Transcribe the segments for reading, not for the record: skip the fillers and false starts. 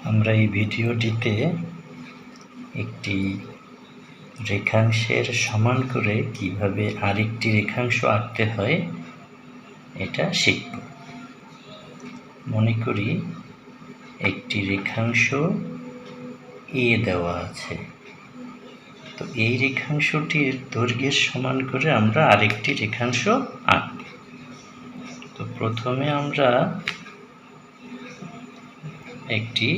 আমরা এই ভিডিওটিতে একটি রেখাংশের সমান করে কিভাবে আরেকটি রেখাংশ আঁকতে হয় এটা শিখব। মনে করি একটি রেখাংশ এ দেওয়া আছে, তো এই রেখাংশটির দৈর্ঘ্যের সমান করে আমরা আরেকটি রেখাংশ আঁকব। তো প্রথমে আমরা একটি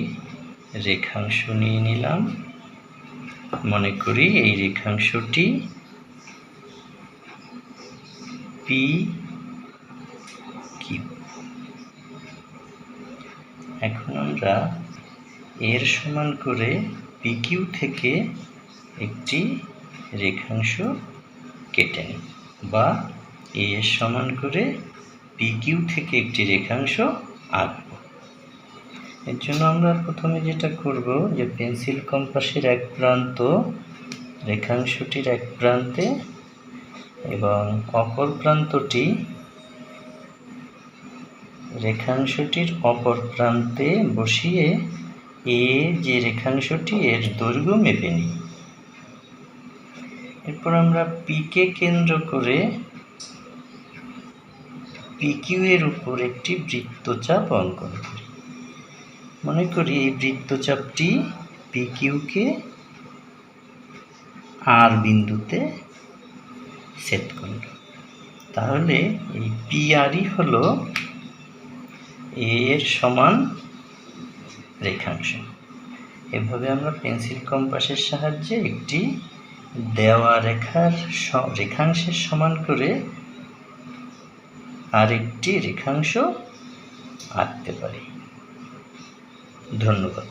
রেখাংশ নিয়ে নিলাম। মনে করি এই রেখাংশটি পি কিউ। এখন আমরা এর সমান করে পি কিউ থেকে একটি রেখাংশ কেটে নিই, বা এর সমান করে পি কিউ থেকে একটি রেখাংশ আঁকব। এর জন্য আমরা প্রথমে যেটা করব, যে পেন্সিল কম্পাসের এক প্রান্ত রেখাংশটির এক প্রান্তে এবং অপর প্রান্তটি রেখাংশটির অপর প্রান্তে বসিয়ে এ যে রেখাংশটি এর দৈর্ঘ্য মেপে নিই। এরপর আমরা পিকে কেন্দ্র করে পিকিউ এর উপর একটি বৃত্তচাপ অঙ্কন করি। মনে করি এই বৃত্তচাপটি পিকিউকে আর বিন্দুতে ছেদ করল। তাহলে এই পি আরই হলো এর সমান রেখাংশ। এভাবে আমরা পেন্সিল কম্পাসের সাহায্যে একটি দেওয়া রেখাংশের সমান করে আরেকটি রেখাংশ আঁকতে পারি। ধন্যবাদ।